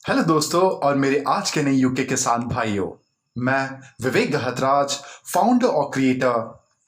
Hello दोस्तों और मेरे आज के नए यूके किसान भाइयों। मैं विवेक गहतराज, फाउंडर और क्रिएटर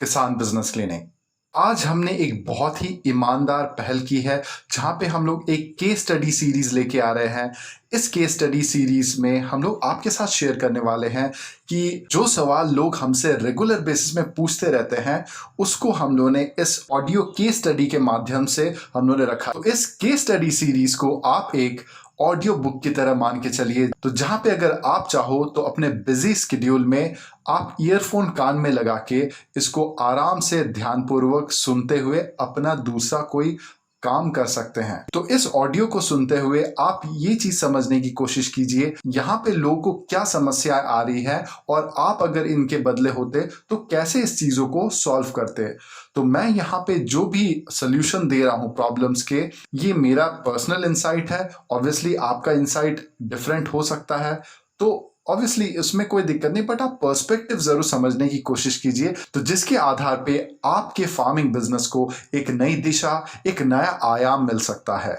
किसान बिजनेस क्लिनिक। आज हमने एक बहुत ही ईमानदार पहल की है जहां पे हम लोग एक केस स्टडी सीरीज लेके आ रहे हैं। इस केस स्टडी सीरीज में हम लोग आपके साथ शेयर करने वाले हैं कि जो सवाल लोग हमसे रेगुलर बेसिस में पूछते रहते हैं उसको हम लोगों ने इस ऑडियो केस स्टडी के माध्यम से हम लोगों ने रखा। तो इस केस स्टडी सीरीज को आप एक ऑडियो बुक की तरह मान के चलिए। तो जहां पे अगर आप चाहो तो अपने बिजी स्केड्यूल में आप ईयरफोन कान में लगा के इसको आराम से ध्यानपूर्वक सुनते हुए अपना दूसरा कोई काम कर सकते हैं। तो इस ऑडियो को सुनते हुए आप ये चीज समझने की कोशिश कीजिए यहाँ पे लोगों को क्या समस्याएं आ रही है और आप अगर इनके बदले होते तो कैसे इस चीजों को सॉल्व करते। तो मैं यहाँ पे जो भी सोल्यूशन दे रहा हूँ प्रॉब्लम्स के, ये मेरा पर्सनल इंसाइट है। ऑब्वियसली आपका इंसाइट डिफरेंट हो सकता है, तो ऑब्वियसली इसमें कोई दिक्कत नहीं, बट आप पर्सपेक्टिव जरूर समझने की कोशिश कीजिए तो जिसके आधार पे आपके फार्मिंग बिजनेस को एक नई दिशा, एक नया आयाम मिल सकता है।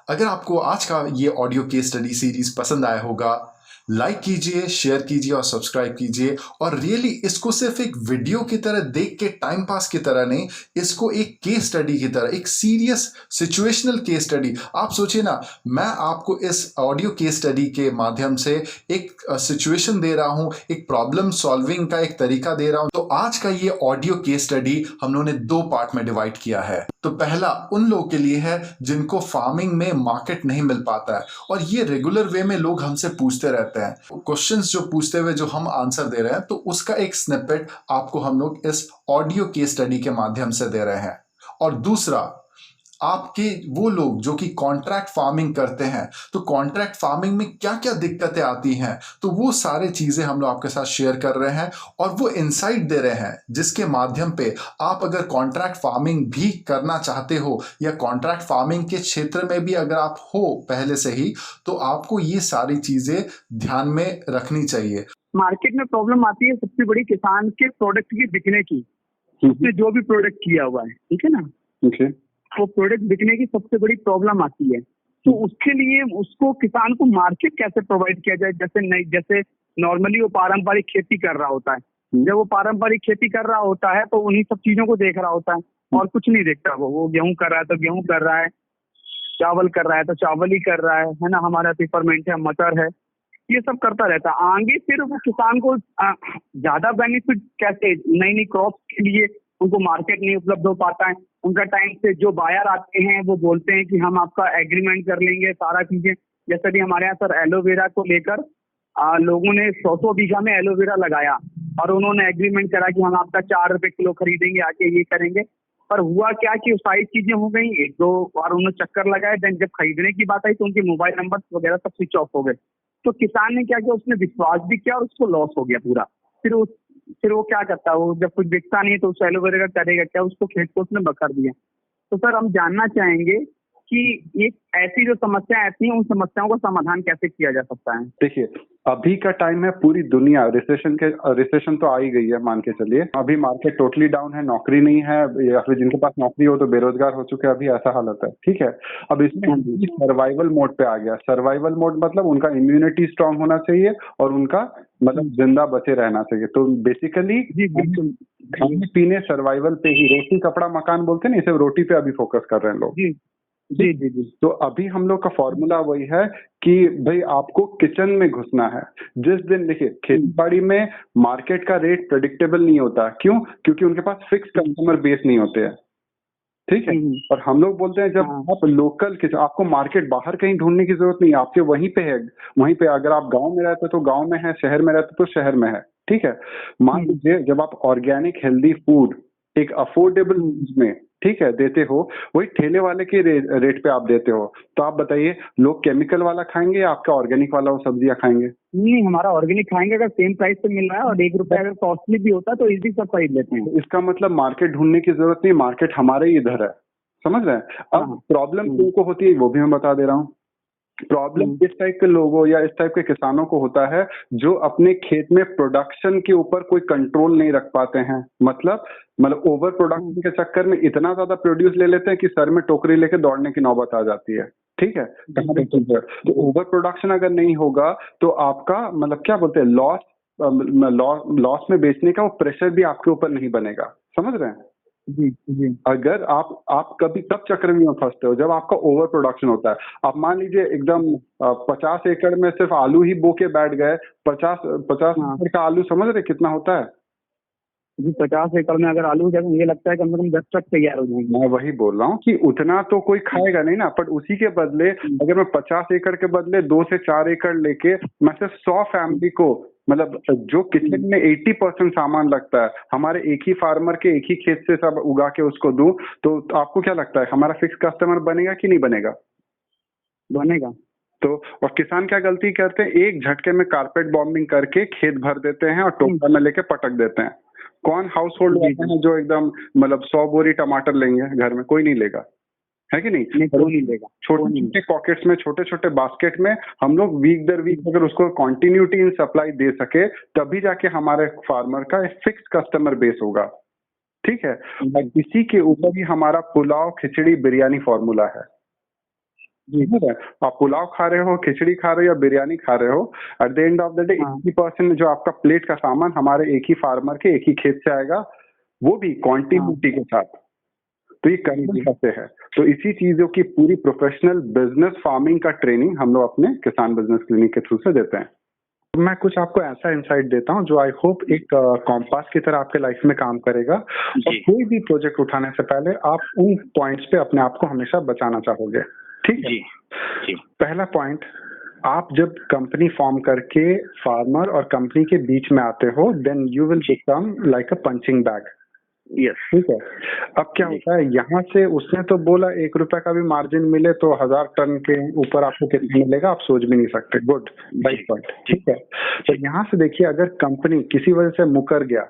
अगर आपको आज का ये ऑडियो केस स्टडी सीरीज पसंद आया होगा, लाइक कीजिए, शेयर कीजिए और सब्सक्राइब कीजिए। और रियली इसको सिर्फ एक वीडियो की तरह देख के टाइम पास की तरह नहीं, इसको एक केस स्टडी की तरह, एक सीरियस सिचुएशनल केस स्टडी। आप सोचिए ना, मैं आपको इस ऑडियो केस स्टडी के माध्यम से एक सिचुएशन दे रहा हूं, एक प्रॉब्लम सॉल्विंग का एक तरीका दे रहा हूं। तो आज का ये ऑडियो केस स्टडी हम लोगों ने 2 पार्ट में डिवाइड किया है। तो पहला उन लोगों के लिए है जिनको फार्मिंग में मार्केट नहीं मिल पाता है और ये रेगुलर वे में लोग हमसे पूछते रहते हैं। क्वेश्चंस जो पूछते हुए जो हम आंसर दे रहे हैं, तो उसका एक स्निपेट आपको हम लोग इस ऑडियो केस स्टडी के माध्यम से दे रहे हैं। और दूसरा, आपके वो लोग जो कि कॉन्ट्रैक्ट फार्मिंग करते हैं, तो कॉन्ट्रैक्ट फार्मिंग में क्या क्या दिक्कतें आती हैं, तो वो सारे चीजें हम लोग आपके साथ शेयर कर रहे हैं और वो इनसाइट दे रहे हैं जिसके माध्यम पे आप अगर कॉन्ट्रैक्ट फार्मिंग भी करना चाहते हो या कॉन्ट्रैक्ट फार्मिंग के क्षेत्र में भी अगर आप हो पहले से ही, तो आपको ये सारी चीजें ध्यान में रखनी चाहिए। मार्केट में प्रॉब्लम आती है सबसे बड़ी किसान के प्रोडक्ट की बिकने की। उसने जो भी प्रोडक्ट किया हुआ है, ठीक है ना, वो प्रोडक्ट बिकने की सबसे बड़ी प्रॉब्लम आती है। तो उसके लिए उसको किसान को मार्केट कैसे प्रोवाइड किया जाए। जैसे नॉर्मली वो पारंपरिक खेती कर रहा होता है, जब वो पारंपरिक खेती कर रहा होता है तो उन्हीं सब चीजों को देख रहा होता है और कुछ नहीं देखता। वो गेहूं कर रहा है तो गेहूं कर रहा है, चावल कर रहा है तो चावल ही कर रहा है ना। हमारा पिपरमेंट है, मटर है, ये सब करता रहता है। आगे फिर वो किसान को ज्यादा बेनिफिट कैसे, नई नई क्रॉप के लिए उनको मार्केट नहीं उपलब्ध हो पाता है। उनका टाइम से जो बायर आते हैं वो बोलते हैं कि हम आपका एग्रीमेंट कर लेंगे सारा चीजें। जैसे भी हमारे यहाँ सर एलोवेरा को लेकर लोगों ने 100 बीघा में एलोवेरा लगाया और उन्होंने एग्रीमेंट करा कि हम आपका 4 रुपए किलो खरीदेंगे, आके ये करेंगे। पर हुआ क्या कि सारी चीजें हो गई, 1-2 बार उन्होंने चक्कर लगाए, देन जब खरीदने की बात आई तो उनके मोबाइल नंबर वगैरह सब स्विच ऑफ हो गए। तो किसान ने क्या किया, उसने विश्वास भी किया और उसको लॉस हो गया पूरा। फिर वो क्या करता है, वो जब कुछ बिकता नहीं तो उस एलोवेरा का करेगा क्या, उसको खेत को उसने बकर दिया। तो सर हम जानना चाहेंगे कि ये ऐसी जो समस्याएं आती हैं, उन समस्याओं का समाधान कैसे किया जा सकता है। देखिए, अभी का टाइम है, पूरी दुनिया रिसेशन तो आ ही गई है, मान के चलिए। अभी मार्केट टोटली डाउन है, नौकरी नहीं है, या फिर जिनके पास नौकरी हो तो बेरोजगार हो चुके हैं, अभी ऐसा हालत है, ठीक है। अब इसमें सर्वाइवल मोड पे आ गया। सर्वाइवल मोड मतलब उनका इम्यूनिटी स्ट्रांग होना चाहिए और उनका मतलब जिंदा बचे रहना चाहिए। तो बेसिकली खाने पीने सर्वाइवल पे ही, रोटी कपड़ा मकान बोलते हैं ना, इसे रोटी पे अभी फोकस कर रहे हैं लोग। जी जी जी। तो अभी हम लोग का फॉर्मूला वही है कि भाई आपको किचन में घुसना है। जिस दिन देखिए, खेती बाड़ी में मार्केट का रेट प्रेडिक्टेबल नहीं होता। क्यों? क्योंकि उनके पास फिक्स कस्टमर बेस नहीं होते हैं, ठीक है। और हम लोग बोलते हैं जब आप लोकल किचन, आपको मार्केट बाहर कहीं ढूंढने की जरूरत नहीं है, आपके वहीं पे है। वहीं पे अगर आप गांव में रहते तो गांव में है, शहर में रहते तो शहर में है, ठीक है। मान लीजिए जब आप ऑर्गेनिक हेल्दी फूड एक अफोर्डेबल में, ठीक है, देते हो, वही ठेले वाले के रेट पे आप देते हो, तो आप बताइए लोग केमिकल वाला खाएंगे या आपका ऑर्गेनिक वाला वो सब्जियां खाएंगे? नहीं, हमारा ऑर्गेनिक खाएंगे। अगर सेम प्राइस पे मिल रहा है और 1 रुपया अगर कॉस्टली भी होता है तो इजी सब खरीद लेते हैं। इसका मतलब मार्केट ढूंढने की जरूरत नहीं, मार्केट हमारे ही इधर है, समझ रहे हैं। अब प्रॉब्लम किनको होती है वो भी मैं बता दे रहा हूँ। प्रॉब्लम इस टाइप के लोगों या इस टाइप के किसानों को होता है जो अपने खेत में प्रोडक्शन के ऊपर कोई कंट्रोल नहीं रख पाते हैं। मतलब ओवर प्रोडक्शन के चक्कर में इतना ज्यादा प्रोड्यूस ले लेते हैं कि सर में टोकरी लेके दौड़ने की नौबत आ जाती है। ठीक है, कहाँ पे चल रहा है। तो ओवर प्रोडक्शन अगर नहीं होगा तो आपका मतलब क्या बोलते हैं, लॉस में बेचने का वो प्रेशर भी आपके ऊपर नहीं बनेगा, समझ रहे हैं। जी जी अगर आप कभी तब चक्रव्यूह में फंसते हो जब आपका ओवर प्रोडक्शन होता है। आप मान लीजिए एकदम 50 एकड़ में सिर्फ आलू ही बो के बैठ गए, 50 हाँ। एकड़ का आलू समझ रहे कितना होता है। जी 50 एकड़ में अगर आलू हो जाए तो मुझे लगता है कम से कम 10 ट्रक तैयार हो जाएंगे। मैं वही बोल रहा हूँ कि उतना तो कोई खाएगा नहीं ना, पर उसी के बदले अगर मैं 50 एकड़ के बदले 2 से 4 एकड़ लेके मैं सिर्फ 100 फैमिली को, मतलब जो किचन में 80% सामान लगता है हमारे एक ही फार्मर के एक ही खेत से सब उगा के उसको दूं, तो आपको क्या लगता है हमारा फिक्स कस्टमर बनेगा कि नहीं बनेगा। बनेगा। तो और किसान क्या गलती करते हैं, एक झटके में कारपेट बॉम्बिंग करके खेत भर देते हैं और टोकरा में लेके पटक देते हैं। कौन हाउस होल्ड रहते हैं जो एकदम मतलब 100 बोरी टमाटर लेंगे घर में, कोई नहीं लेगा, है कि नहीं। कोई नहीं लेगा। छोटे छोटे पॉकेट्स में, छोटे छोटे बास्केट में हम लोग वीक दर वीक अगर उसको कंटिन्यूटी इन सप्लाई दे सके तभी जाके हमारे फार्मर का एक फिक्स कस्टमर बेस होगा, ठीक है। और इसी के ऊपर ही हमारा पुलाव खिचड़ी बिरयानी फॉर्मूला है। आप पुलाव खा रहे हो, खिचड़ी खा रहे हो या बिरयानी खा रहे हो, at the end of the day 80% जो आपका प्लेट का सामान हमारे एक ही फार्मर के एक ही खेत से आएगा, वो भी कंटिन्यूटी के साथ। तो ये करना कैसे है, तो इसी चीजों की पूरी प्रोफेशनल बिजनेस फार्मिंग का ट्रेनिंग हम लोग अपने किसान बिजनेस क्लिनिक के थ्रू से देते हैं। मैं कुछ आपको ऐसा इंसाइट देता हूं जो आई होप एक कॉम्पास की तरह आपके लाइफ में काम करेगा। और कोई भी प्रोजेक्ट उठाने से पहले आप उन पॉइंट्स पे अपने आप को हमेशा बचाना चाहोगे, ठीक है। जी। पहला पॉइंट, आप जब कंपनी फॉर्म करके फार्मर और कंपनी के बीच में आते हो then you will become like a punching bag. Yes, ठीक है। अब क्या होता है, यहाँ से उसने तो बोला 1 रुपए का भी मार्जिन मिले तो 1000 टन के ऊपर आपको कितना मिलेगा आप सोच भी नहीं सकते। गुड, राइट पॉइंट, ठीक है। तो यहाँ से देखिए, अगर कंपनी किसी वजह से मुकर गया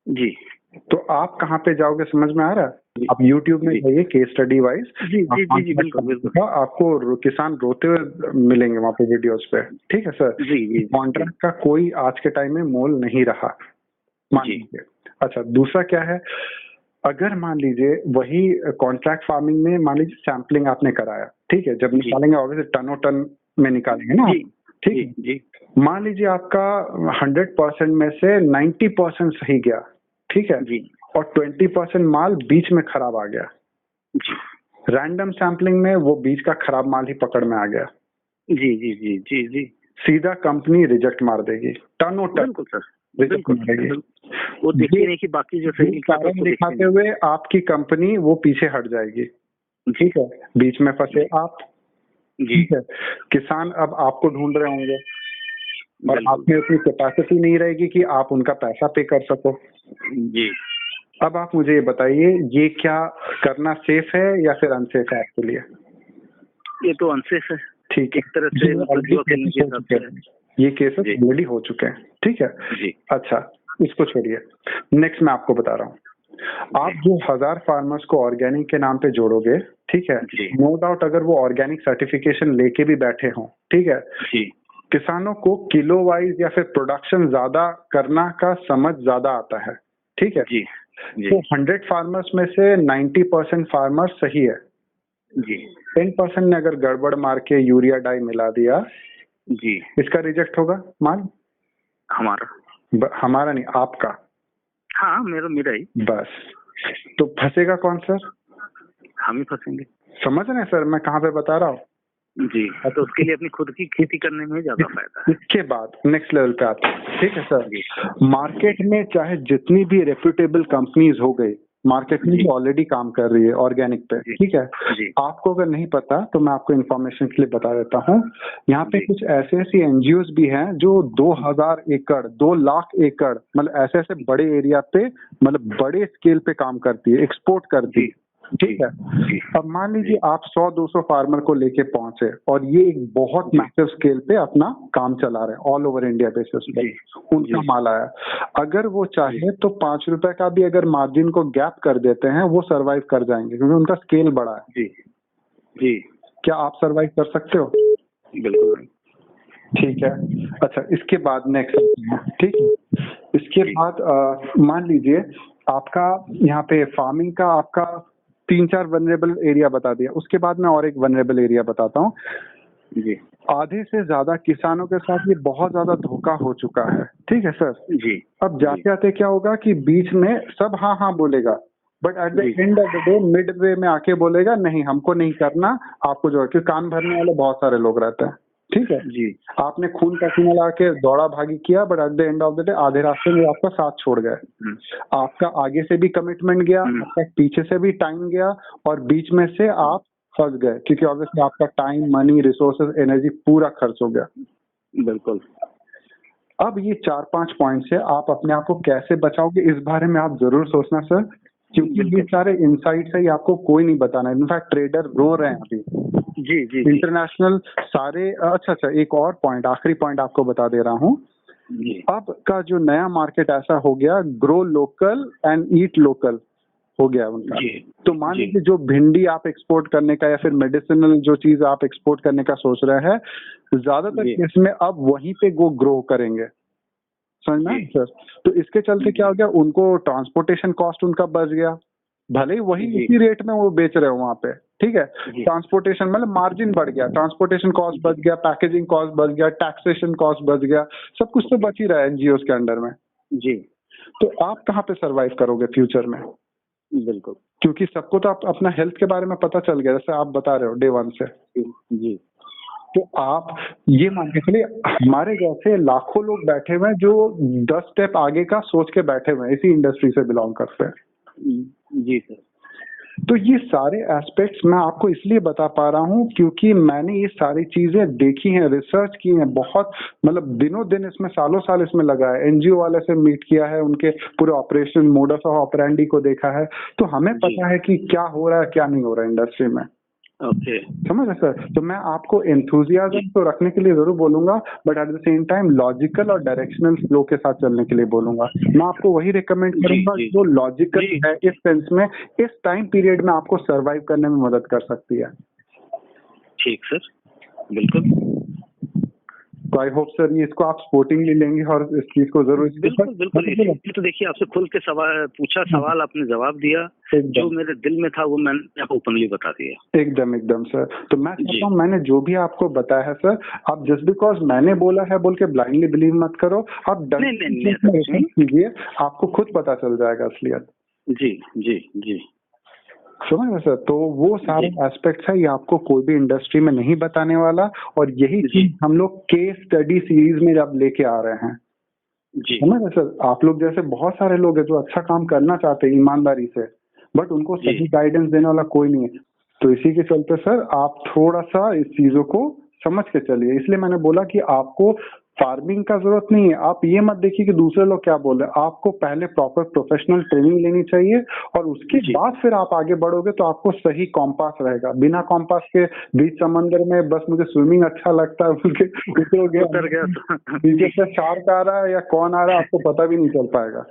जी, तो आप कहाँ पे जाओगे, समझ में आ रहा है। आप YouTube में जाइए केस स्टडी वाइज, जी जी जी जी बिल्कुल बिल्कुल, आपको किसान रोते हुए मिलेंगे वहाँ पे वीडियोस पे, ठीक है सर। जी, कॉन्ट्रैक्ट का कोई आज के टाइम में मोल नहीं रहा, मान लीजिए। अच्छा, दूसरा क्या है, अगर मान लीजिए वही कॉन्ट्रैक्ट फार्मिंग में मान लीजिए सैंपलिंग आपने कराया, ठीक है, जब निकालेंगे ऑब्वियसली टनों टन में निकालेंगे ना, ठीक है जी। मान लीजिए आपका 100% में से 90% सही गया, ठीक है जी, और 20% माल बीच में खराब आ गया जी। रैंडम सैंपलिंग में वो बीच का खराब माल ही पकड़ में आ गया जी जी जी जी जी, सीधा कंपनी रिजेक्ट मार देगी, टनों टन। बिल्कुल सर, बिल्कुल वो देखिए नहीं कि बाकी जो सही कारण दिखाते हुए आपकी कंपनी वो पीछे हट जाएगी, ठीक है। बीच में फंसे आप, ठीक है। किसान अब आपको ढूंढ रहे होंगे और आप में उतनी कैपेसिटी नहीं रहेगी कि आप उनका पैसा पे कर सको जी। अब आप मुझे ये बताइए, ये क्या करना सेफ है या फिर अनसेफ है आपके लिए। ये तो अनसेफ है, ठीक है। एक तरह से ये केसेस ऑलरेडी हो चुके हैं, ठीक है जी। अच्छा, इसको छोड़िए, नेक्स्ट मैं आपको बता रहा हूँ। आप जो 1000 फार्मर्स को ऑर्गेनिक के नाम पे जोड़ोगे, ठीक है, नो डाउट अगर वो ऑर्गेनिक सर्टिफिकेशन लेके भी बैठे हों, ठीक है जी, किसानों को किलो वाइज या फिर प्रोडक्शन ज्यादा करना का समझ ज्यादा आता है, ठीक है जी, जी। तो 100 फार्मर्स में से 90% फार्मर्स सही है जी, 10% ने अगर गड़बड़ मार के यूरिया डाई मिला दिया जी, इसका रिजेक्ट होगा माल हमारा नहीं, आपका। हाँ, मेरा ही बस। तो फंसेगा कौन सर, हम ही फंसेंगे। समझ रहे हैं सर मैं कहाँ पे बता रहा हूँ जी। तो उसके लिए अपनी खुद की खेती करने में ज्यादा फायदा है। इसके बाद नेक्स्ट लेवल पे आते हैं, ठीक है सर। मार्केट में चाहे जितनी भी रेप्यूटेबल कंपनीज हो गई, मार्केट में ऑलरेडी काम कर रही है ऑर्गेनिक पे, ठीक है। आपको अगर नहीं पता तो मैं आपको इन्फॉर्मेशन के लिए बता देता हूँ। यहाँ पे कुछ ऐसे ऐसी एनजीओज भी हैं जो 2000 एकड़ 2 लाख एकड़ मतलब ऐसे ऐसे बड़े एरिया पे मतलब बड़े स्केल पे काम करती है, एक्सपोर्ट करती है, ठीक है। अब मान लीजिए आप 100-200 फार्मर को लेके पहुंचे और ये एक बहुत मैसिव स्केल पे अपना काम चला रहे हैं ऑल ओवर इंडिया बेसिस पे, उनका माल आया, अगर वो चाहे तो 5 रुपए का भी अगर मार्जिन को गैप कर देते हैं वो सरवाइव कर जाएंगे क्योंकि उनका स्केल बड़ा है जी जी। क्या आप सरवाइव कर सकते हो? बिल्कुल, ठीक है। अच्छा, इसके बाद नेक्स्ट, ठीक है, इसके बाद मान लीजिए आपका यहाँ पे फार्मिंग का आपका 3-4 वनरेबल एरिया बता दिया, उसके बाद मैं और एक वनरेबल एरिया बताता हूँ। जी आधे से ज्यादा किसानों के साथ ये बहुत ज्यादा धोखा हो चुका है, ठीक है सर। जी अब जाते आते क्या होगा कि बीच में सब हाँ हाँ बोलेगा, बट एट द जी। End of the day midway में आके बोलेगा नहीं हमको नहीं करना, आपको जो है, क्योंकि कान भरने वाले बहुत सारे लोग रहते हैं, ठीक है। जी आपने खून पसीना लगा के दौड़ा भागी किया, but at the end of the day आधे रास्ते में आपका साथ छोड़ गए। आपका आगे से भी कमिटमेंट गया, आपका पीछे से भी टाइम गया, और बीच में से आप फंस गए, क्योंकि ऑब्वियसली आपका टाइम, मनी, रिसोर्सेज, एनर्जी पूरा खर्च हो गया। बिल्कुल। अब ये 4-5 पॉइंट से आप अपने आप को कैसे बचाओगे, इस बारे में आप जरूर सोचना सर, क्योंकि ये सारे इंसाइट्स है, ये आपको कोई नहीं बताना। इनफैक्ट ट्रेडर रो रहे हैं अभी, जी जी जी इंटरनेशनल सारे। अच्छा, एक और पॉइंट, आखिरी पॉइंट आपको बता दे रहा हूँ। जी अब का जो नया मार्केट ऐसा हो गया, grow local and eat local हो गया उनका। जी। तो मान जी। लीजिए जो भिंडी आप एक्सपोर्ट करने का या फिर मेडिसिनल जो चीज आप एक्सपोर्ट करने का सोच रहे हैं, ज्यादातर जी। केस में अब वहीं पे वो ग्रो करेंगे, समझ में जी। सर। तो इसके चलते क्या हो गया, उनको ट्रांसपोर्टेशन कॉस्ट उनका बच गया, भले ही वही जी। इसी रेट में वो बेच रहे हो वहाँ पे, ठीक है। जी। ट्रांसपोर्टेशन मतलब मार्जिन बढ़ गया, ट्रांसपोर्टेशन कॉस्ट बच गया, पैकेजिंग कॉस्ट बच गया, टैक्सेशन कॉस्ट बच गया, सब कुछ तो बच ही रहा है एनजीओ के अंडर में। जी तो आप कहाँ पे सरवाइव करोगे फ्यूचर में, बिल्कुल। क्योंकि सबको तो आप अपना हेल्थ के बारे में पता चल गया, जैसे आप बता रहे हो डे 1 से। जी तो आप ये मान के चलिए, हमारे जैसे लाखों लोग बैठे हुए हैं जो 10 स्टेप आगे का सोच के बैठे हुए हैं, इसी इंडस्ट्री से बिलोंग करते हैं। जी सर। तो ये सारे एस्पेक्ट्स मैं आपको इसलिए बता पा रहा हूँ क्योंकि मैंने ये सारी चीजें देखी हैं, रिसर्च की हैं, बहुत मतलब दिनों दिन इसमें, सालों साल इसमें लगा है। एनजीओ वाले से मीट किया है, उनके पूरे ऑपरेशन मोडस ऑफ ऑपरेंडी को देखा है, तो हमें पता है कि क्या हो रहा है क्या नहीं हो रहा है इंडस्ट्री में। ओके। समझ रहे सर। तो मैं आपको एंथुजियाज्म तो रखने के लिए जरूर बोलूंगा, but at the same time logical और डायरेक्शनल फ्लो के साथ चलने के लिए बोलूंगा। मैं आपको वही रिकमेंड करूंगा जी। जो लॉजिकल है, इस सेंस में, इस टाइम पीरियड में आपको सरवाइव करने में मदद कर सकती है। ठीक सर, बिल्कुल। तो आई होप सर ये इसको आप स्पोर्टिंगली लेंगे और इस चीज को जरूर बिल्कुल बिल्कुल। इसीलिए तो देखिए आपसे खुल के सवाल पूछा, सवाल आपने जवाब दिया, जो मेरे दिल में था वो मैंने आपको ओपनली बता दिया। एकदम सर। तो मैं चाहता हूँ मैंने जो भी आपको बताया है सर, आप जस्ट बिकॉज मैंने बोला है बोल के ब्लाइंडली बिलीव मत करो, आप नहीं कीजिए, आपको खुद पता चल जाएगा असलियत। जी जी जी। समझ रहे सर। तो वो सारे एस्पेक्ट्स है, ये आपको कोई भी इंडस्ट्री में नहीं बताने वाला, और यही चीज हम लोग केस स्टडी सीरीज में अब लेके आ रहे हैं। समझ रहे सर। आप लोग जैसे बहुत सारे लोग हैं जो अच्छा काम करना चाहते हैं ईमानदारी से, बट उनको सही गाइडेंस देने वाला कोई नहीं है। तो इसी के चलते सर आप थोड़ा सा इस चीजों को समझ के चलिए। इसलिए मैंने बोला कि आपको फार्मिंग का जरूरत नहीं है, आप ये मत देखिए कि दूसरे लोग क्या बोल रहे हैं, आपको पहले प्रॉपर प्रोफेशनल ट्रेनिंग लेनी चाहिए, और उसके बाद फिर आप आगे बढ़ोगे तो आपको सही कॉम्पास रहेगा। बिना कॉम्पास के बीच समंदर में बस मुझे स्विमिंग अच्छा लगता है बोल के उतर गया, पीछे से शार्क आ रहा है या कौन आ रहा है आपको पता भी नहीं चल पाएगा।